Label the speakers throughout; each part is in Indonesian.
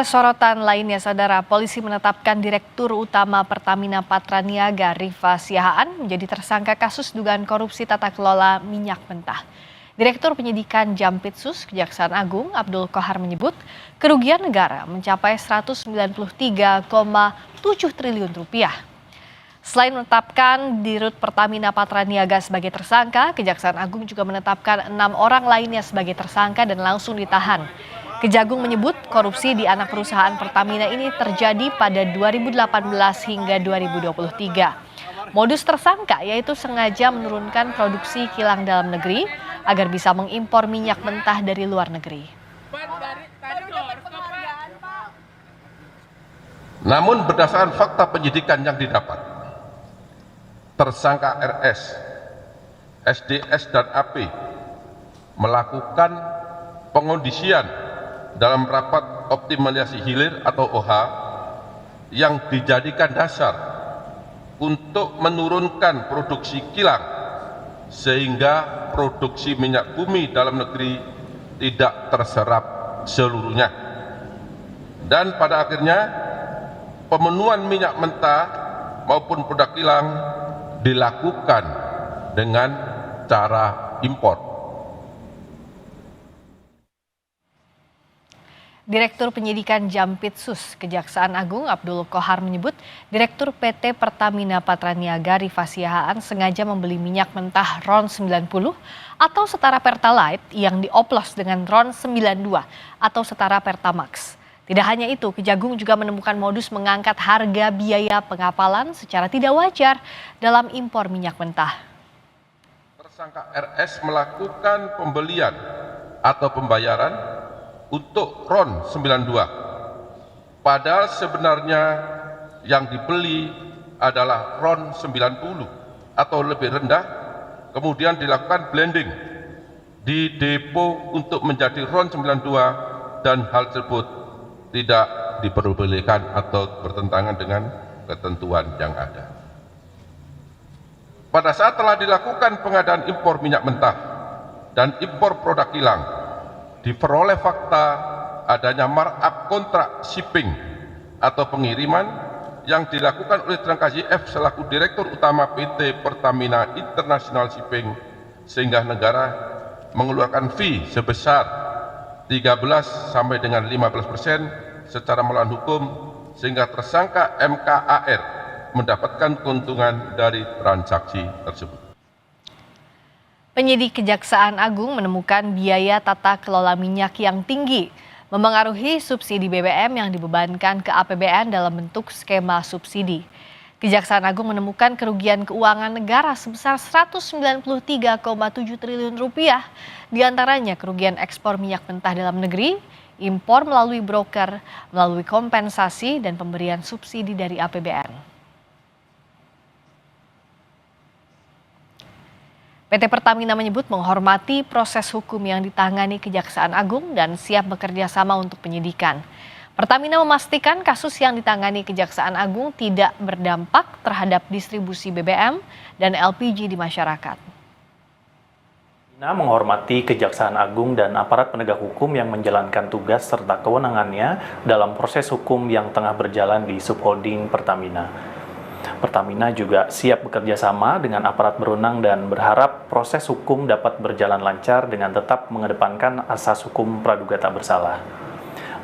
Speaker 1: Sorotan lainnya, Saudara, polisi menetapkan Direktur Utama Pertamina Patraniaga Rifa Siahaan menjadi tersangka kasus dugaan korupsi tata kelola minyak mentah. Direktur Penyidikan Jampitsus Kejaksaan Agung Abdul Qohar menyebut kerugian negara mencapai 193,7 triliun rupiah. Selain menetapkan Dirut Pertamina Patraniaga sebagai tersangka, Kejaksaan Agung juga menetapkan 6 orang lainnya sebagai tersangka dan langsung ditahan. Kejagung menyebut korupsi di anak perusahaan Pertamina ini terjadi pada 2018 hingga 2023. Modus tersangka yaitu sengaja menurunkan produksi kilang dalam negeri agar bisa mengimpor minyak mentah dari luar negeri.
Speaker 2: Namun berdasarkan fakta penyidikan yang didapat, tersangka RS, SDS dan AP melakukan pengondisian dalam rapat optimalisasi hilir atau OH yang dijadikan dasar untuk menurunkan produksi kilang sehingga produksi minyak bumi dalam negeri tidak terserap seluruhnya. Dan pada akhirnya pemenuhan minyak mentah maupun produk kilang dilakukan dengan cara impor.
Speaker 1: Direktur Penyidikan Jampitsus Kejaksaan Agung Abdul Qohar menyebut Direktur PT Pertamina Patraniaga Rifa Siahaan sengaja membeli minyak mentah RON 90 atau setara Pertalite yang dioplos dengan RON 92 atau setara Pertamax. Tidak hanya itu, Kejagung juga menemukan modus mengangkat harga biaya pengapalan secara tidak wajar dalam impor minyak mentah.
Speaker 2: Tersangka RS melakukan pembelian atau pembayaran untuk RON 92, padahal sebenarnya yang dibeli adalah RON 90 atau lebih rendah, kemudian dilakukan blending di depo untuk menjadi RON 92 dan hal tersebut tidak diperbolehkan atau bertentangan dengan ketentuan yang ada. Pada saat telah dilakukan pengadaan impor minyak mentah dan impor produk kilang, diperoleh fakta adanya markup kontrak shipping atau pengiriman yang dilakukan oleh tersangka YF selaku Direktur Utama PT Pertamina International Shipping, sehingga negara mengeluarkan fee sebesar 13 sampai dengan 15% secara melawan hukum, sehingga tersangka MKAR mendapatkan keuntungan dari transaksi tersebut.
Speaker 1: Penyidik Kejaksaan Agung menemukan biaya tata kelola minyak yang tinggi memengaruhi subsidi BBM yang dibebankan ke APBN dalam bentuk skema subsidi. Kejaksaan Agung menemukan kerugian keuangan negara sebesar 193,7 triliun rupiah, diantaranya kerugian ekspor minyak mentah dalam negeri, impor melalui broker, melalui kompensasi dan pemberian subsidi dari APBN. PT Pertamina menyebut menghormati proses hukum yang ditangani Kejaksaan Agung dan siap bekerja sama untuk penyidikan. Pertamina memastikan kasus yang ditangani Kejaksaan Agung tidak berdampak terhadap distribusi BBM dan LPG di masyarakat.
Speaker 3: Pertamina menghormati Kejaksaan Agung dan aparat penegak hukum yang menjalankan tugas serta kewenangannya dalam proses hukum yang tengah berjalan di subholding Pertamina. Pertamina juga siap bekerja sama dengan aparat berwenang dan berharap proses hukum dapat berjalan lancar dengan tetap mengedepankan asas hukum praduga tak bersalah.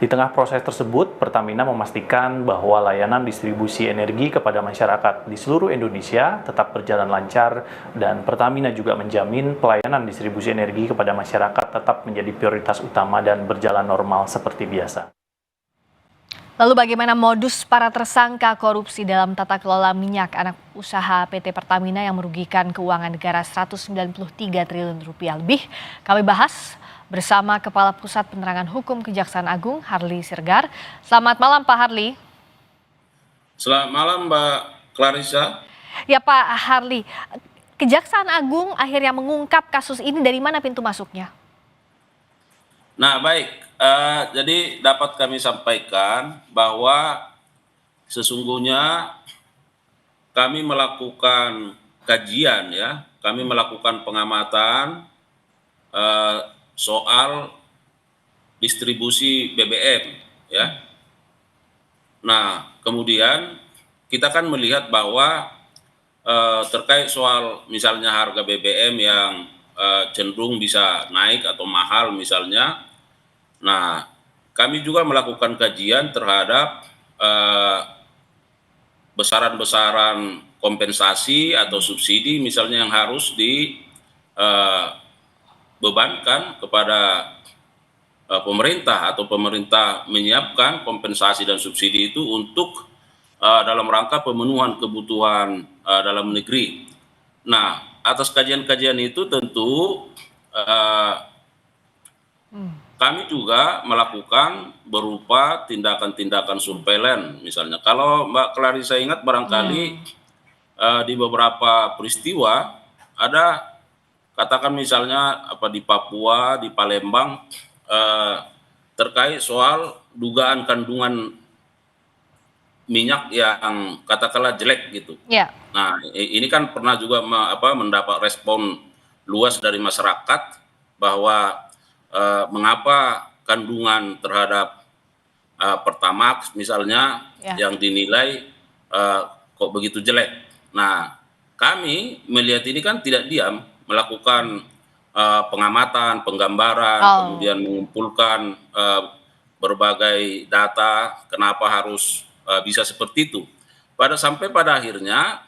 Speaker 3: Di tengah proses tersebut, Pertamina memastikan bahwa layanan distribusi energi kepada masyarakat di seluruh Indonesia tetap berjalan lancar dan Pertamina juga menjamin pelayanan distribusi energi kepada masyarakat tetap menjadi prioritas utama dan berjalan normal seperti biasa.
Speaker 1: Lalu bagaimana modus para tersangka korupsi dalam tata kelola minyak anak usaha PT Pertamina yang merugikan keuangan negara 193 triliun rupiah lebih? Kami bahas bersama Kepala Pusat Penerangan Hukum Kejaksaan Agung, Harli Sirgar. Selamat malam Pak Harli.
Speaker 4: Selamat malam Mbak Clarissa.
Speaker 1: Ya Pak Harli, Kejaksaan Agung akhirnya mengungkap kasus ini, dari mana pintu masuknya?
Speaker 4: Nah baik, jadi dapat kami sampaikan bahwa sesungguhnya kami melakukan kajian ya, kami melakukan pengamatan soal distribusi BBM ya, Nah, kemudian kita kan melihat bahwa terkait soal misalnya harga BBM yang cenderung bisa naik atau mahal misalnya. Nah, kami juga melakukan kajian terhadap besaran-besaran kompensasi atau subsidi misalnya yang harus dibebankan kepada pemerintah atau pemerintah menyiapkan kompensasi dan subsidi itu untuk dalam rangka pemenuhan kebutuhan dalam negeri. Nah, atas kajian-kajian itu tentu kami juga melakukan berupa tindakan-tindakan surveillance misalnya. Kalau Mbak Clarissa ingat barangkali di beberapa peristiwa ada katakan misalnya apa di Papua, di Palembang terkait soal dugaan kandungan minyak yang katakanlah jelek gitu.
Speaker 1: Ya.
Speaker 4: Nah, ini kan pernah juga mendapat respon luas dari masyarakat bahwa mengapa kandungan terhadap Pertamax misalnya yang dinilai kok begitu jelek. Nah, kami melihat ini kan tidak diam, melakukan pengamatan, penggambaran, kemudian mengumpulkan berbagai data kenapa harus bisa seperti itu. Sampai pada akhirnya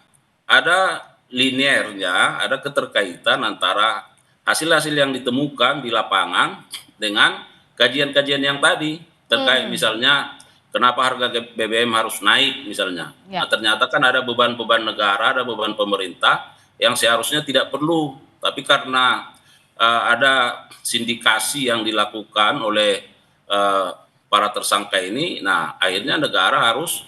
Speaker 4: ada linearnya, ada keterkaitan antara hasil-hasil yang ditemukan di lapangan dengan kajian-kajian yang tadi terkait misalnya kenapa harga BBM harus naik misalnya. Nah, ternyata kan ada beban-beban negara, ada beban pemerintah yang seharusnya tidak perlu, tapi karena ada sindikasi yang dilakukan oleh para tersangka ini, nah akhirnya negara harus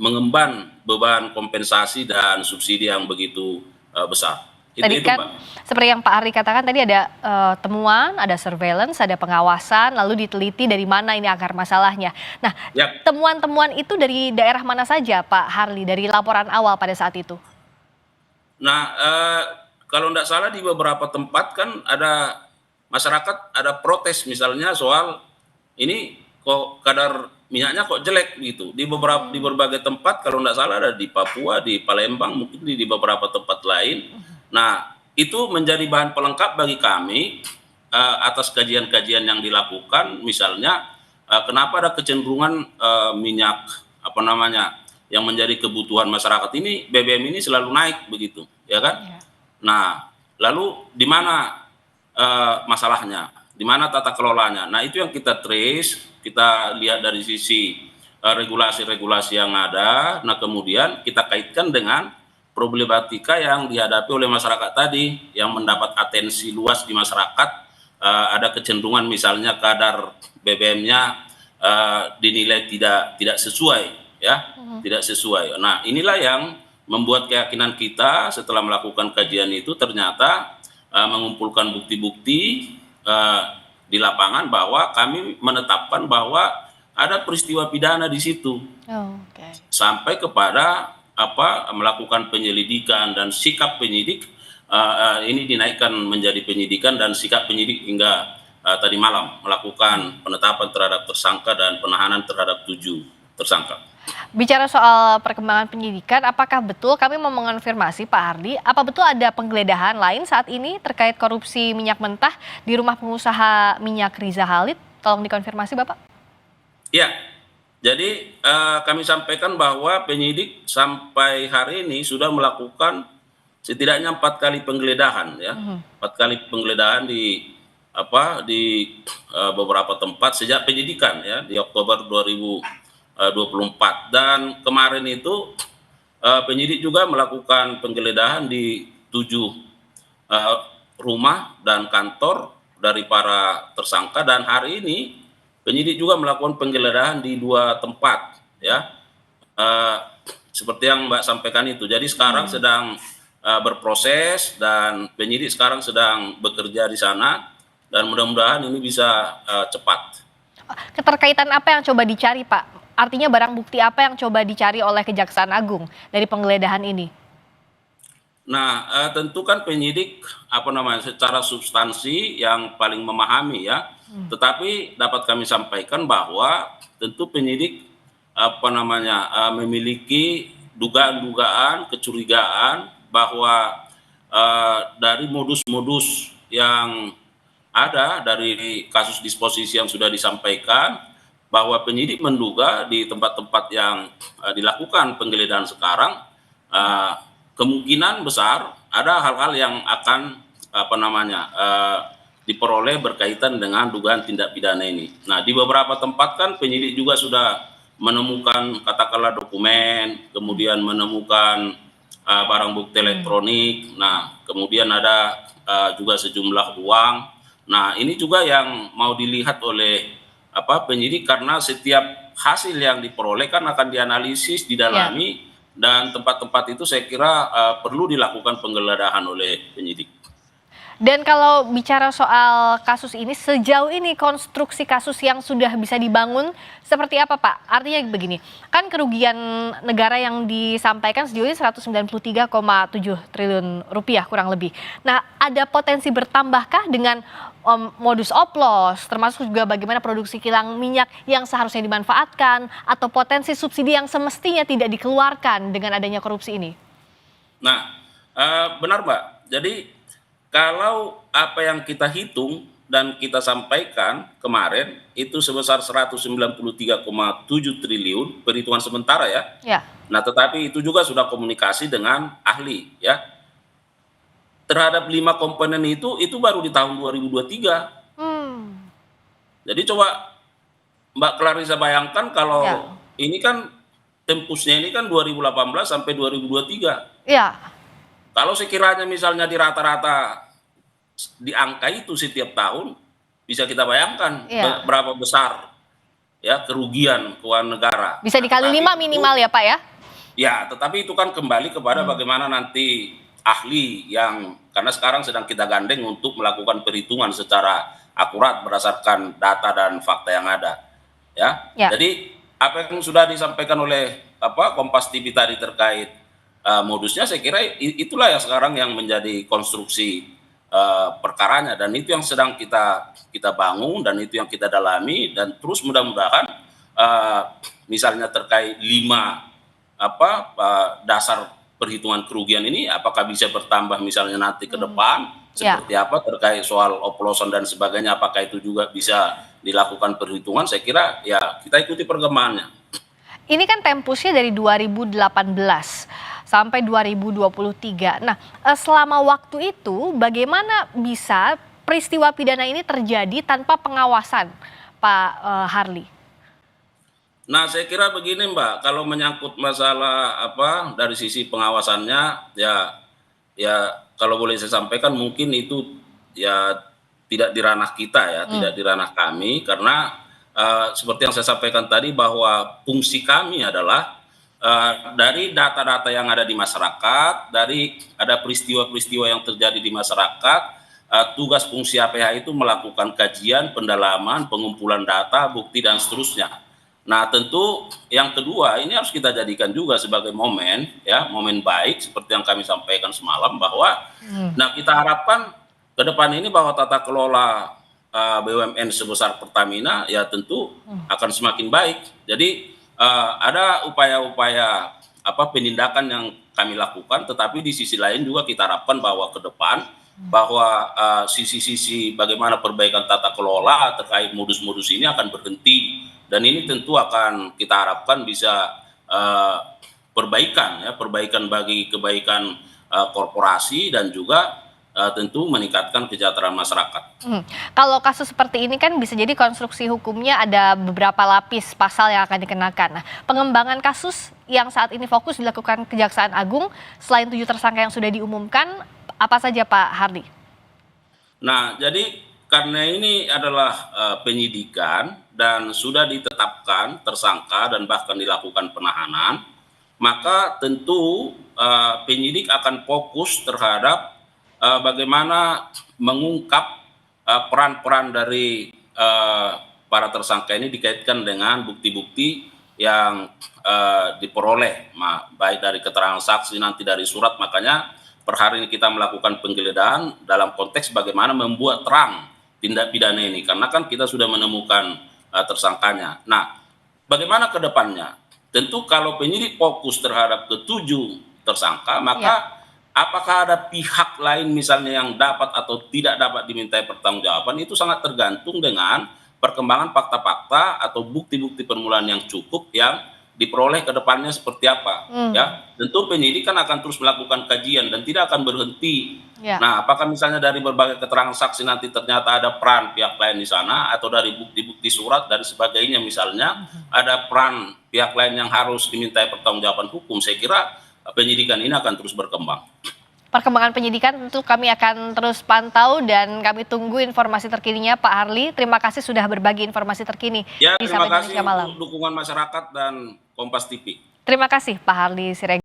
Speaker 4: mengemban beban kompensasi dan subsidi yang begitu besar.
Speaker 1: Tadi kan seperti yang Pak Ardi katakan tadi ada temuan, ada surveillance, ada pengawasan, lalu diteliti dari mana ini akar masalahnya. Nah, temuan-temuan itu dari daerah mana saja Pak Harli, dari laporan awal pada saat itu?
Speaker 4: Nah, kalau tidak salah di beberapa tempat kan ada masyarakat ada protes misalnya soal ini kok kadar minyaknya kok jelek gitu. Di berbagai tempat kalau tidak salah ada di Papua, di Palembang, mungkin di beberapa tempat lain. Nah, itu menjadi bahan pelengkap bagi kami atas kajian-kajian yang dilakukan, misalnya kenapa ada kecenderungan minyak yang menjadi kebutuhan masyarakat ini, BBM ini selalu naik begitu, ya kan? Nah, lalu di mana masalahnya, di mana tata kelolanya? Nah, itu yang kita trace, kita lihat dari sisi regulasi-regulasi yang ada. Nah, kemudian kita kaitkan dengan problematika yang dihadapi oleh masyarakat tadi yang mendapat atensi luas di masyarakat. Ada kecenderungan misalnya kadar BBM-nya dinilai tidak sesuai, ya, tidak sesuai. Nah, inilah yang membuat keyakinan kita setelah melakukan kajian itu ternyata mengumpulkan bukti-bukti di lapangan bahwa kami menetapkan bahwa ada peristiwa pidana di situ, sampai kepada melakukan penyelidikan dan sikap penyidik ini dinaikkan menjadi penyidikan dan sikap penyidik hingga tadi malam melakukan penetapan terhadap tersangka dan penahanan terhadap 7 tersangka.
Speaker 1: Bicara soal perkembangan penyidikan, apakah betul kami mau mengonfirmasi Pak Hardi, apa betul ada penggeledahan lain saat ini terkait korupsi minyak mentah di rumah pengusaha minyak Riza Khalid? Tolong dikonfirmasi Bapak.
Speaker 4: Ya. Jadi kami sampaikan bahwa penyidik sampai hari ini sudah melakukan setidaknya 4 kali penggeledahan, ya, 4 kali penggeledahan di beberapa tempat sejak penyidikan, ya, di Oktober 2024 dan kemarin itu penyidik juga melakukan penggeledahan di 7 rumah dan kantor dari para tersangka dan hari ini penyidik juga melakukan penggeledahan di 2 tempat, ya, seperti yang Mbak sampaikan itu. Jadi sekarang sedang berproses dan penyidik sekarang sedang bekerja di sana dan mudah-mudahan ini bisa cepat.
Speaker 1: Keterkaitan apa yang coba dicari Pak? Artinya barang bukti apa yang coba dicari oleh Kejaksaan Agung dari penggeledahan ini?
Speaker 4: Nah, tentu kan penyidik secara substansi yang paling memahami, ya. Tetapi dapat kami sampaikan bahwa tentu penyidik memiliki dugaan-dugaan, kecurigaan bahwa dari modus-modus yang ada dari kasus disposisi yang sudah disampaikan, bahwa penyidik menduga di tempat-tempat yang dilakukan penggeledahan sekarang, kemungkinan besar ada hal-hal yang akan diperoleh berkaitan dengan dugaan tindak pidana ini. Nah, di beberapa tempat kan penyidik juga sudah menemukan katakanlah dokumen, kemudian menemukan barang bukti elektronik. Nah, kemudian ada juga sejumlah uang. Nah, ini juga yang mau dilihat oleh penyidik, karena setiap hasil yang diperoleh kan akan dianalisis, didalami, dan tempat-tempat itu saya kira perlu dilakukan penggeledahan oleh penyidik.
Speaker 1: Dan kalau bicara soal kasus ini, sejauh ini konstruksi kasus yang sudah bisa dibangun seperti apa, Pak? Artinya begini, kan kerugian negara yang disampaikan sejauh ini 193,7 triliun rupiah kurang lebih. Nah, ada potensi bertambahkah dengan modus oplos, termasuk juga bagaimana produksi kilang minyak yang seharusnya dimanfaatkan, atau potensi subsidi yang semestinya tidak dikeluarkan dengan adanya korupsi ini?
Speaker 4: Nah, benar Mbak. Jadi kalau apa yang kita hitung dan kita sampaikan kemarin itu sebesar 193,7 triliun perhitungan sementara ya. Nah, tetapi itu juga sudah komunikasi dengan ahli ya. Terhadap 5 komponen itu baru di tahun 2023. Jadi coba Mbak Clarissa bayangkan kalau ini kan tempusnya ini kan 2018 sampai 2023. Iya. Kalau sekiranya misalnya di rata-rata di angka itu setiap tahun, bisa kita bayangkan berapa besar ya kerugian keuangan negara.
Speaker 1: Bisa dikali 5 minimal ya Pak ya?
Speaker 4: Ya, tetapi itu kan kembali kepada bagaimana nanti ahli yang, karena sekarang sedang kita gandeng untuk melakukan perhitungan secara akurat berdasarkan data dan fakta yang ada. Ya. Jadi apa yang sudah disampaikan oleh Kompas TV tadi terkait modusnya, saya kira itulah yang sekarang yang menjadi konstruksi perkaranya, dan itu yang sedang kita bangun dan itu yang kita dalami, dan terus mudah-mudahan misalnya terkait 5 dasar perhitungan kerugian ini apakah bisa bertambah misalnya nanti ke depan seperti apa terkait soal oplosan dan sebagainya, apakah itu juga bisa dilakukan perhitungan, saya kira ya kita ikuti perkembangannya.
Speaker 1: Ini kan tempusnya dari 2018 sampai 2023. Nah, selama waktu itu bagaimana bisa peristiwa pidana ini terjadi tanpa pengawasan, Pak Harli?
Speaker 4: Nah, saya kira begini Mbak, kalau menyangkut masalah dari sisi pengawasannya, ya kalau boleh saya sampaikan mungkin itu ya tidak di ranah kita ya, tidak di ranah kami, karena seperti yang saya sampaikan tadi bahwa fungsi kami adalah dari data-data yang ada di masyarakat, dari ada peristiwa-peristiwa yang terjadi di masyarakat, tugas fungsi APH itu melakukan kajian, pendalaman, pengumpulan data, bukti dan seterusnya. Nah, tentu yang kedua ini harus kita jadikan juga sebagai momen ya, momen baik seperti yang kami sampaikan semalam bahwa nah kita harapkan ke depan ini bahwa tata kelola BUMN sebesar Pertamina ya tentu akan semakin baik. Jadi ada upaya-upaya penindakan yang kami lakukan, tetapi di sisi lain juga kita harapkan bahwa ke depan bahwa sisi-sisi bagaimana perbaikan tata kelola terkait modus-modus ini akan berhenti, dan ini tentu akan kita harapkan bisa perbaikan bagi kebaikan korporasi dan juga tentu meningkatkan kesejahteraan masyarakat.
Speaker 1: Kalau kasus seperti ini kan bisa jadi konstruksi hukumnya ada beberapa lapis pasal yang akan dikenakan. Nah, pengembangan kasus yang saat ini fokus dilakukan Kejaksaan Agung, selain 7 tersangka yang sudah diumumkan, apa saja Pak Harli?
Speaker 4: Nah, jadi karena ini adalah penyidikan dan sudah ditetapkan tersangka dan bahkan dilakukan penahanan, maka tentu penyidik akan fokus terhadap bagaimana mengungkap peran-peran dari para tersangka ini dikaitkan dengan bukti-bukti yang diperoleh, baik dari keterangan saksi nanti dari surat. Makanya per hari ini kita melakukan penggeledahan dalam konteks bagaimana membuat terang tindak pidana ini, karena kan kita sudah menemukan tersangkanya. Nah, bagaimana ke depannya? tentu kalau penyidik fokus terhadap ketujuh tersangka, maka apakah ada pihak lain misalnya yang dapat atau tidak dapat dimintai pertanggungjawaban, itu sangat tergantung dengan perkembangan fakta-fakta atau bukti-bukti permulaan yang cukup yang diperoleh ke depannya seperti apa. Ya, tentu penyidik kan akan terus melakukan kajian dan tidak akan berhenti. Nah, apakah misalnya dari berbagai keterangan saksi nanti ternyata ada peran pihak lain di sana, atau dari bukti-bukti surat dan sebagainya misalnya ada peran pihak lain yang harus dimintai pertanggungjawaban hukum, saya kira penyidikan ini akan terus berkembang.
Speaker 1: Perkembangan penyidikan tentu kami akan terus pantau dan kami tunggu informasi terkininya Pak Harly. Terima kasih sudah berbagi informasi terkini
Speaker 4: Ya,
Speaker 1: di
Speaker 4: terima
Speaker 1: Sapa
Speaker 4: kasih
Speaker 1: Indonesia Malam.
Speaker 4: untuk dukungan masyarakat dan Kompas TV.
Speaker 1: Terima kasih Pak Harly Siregar.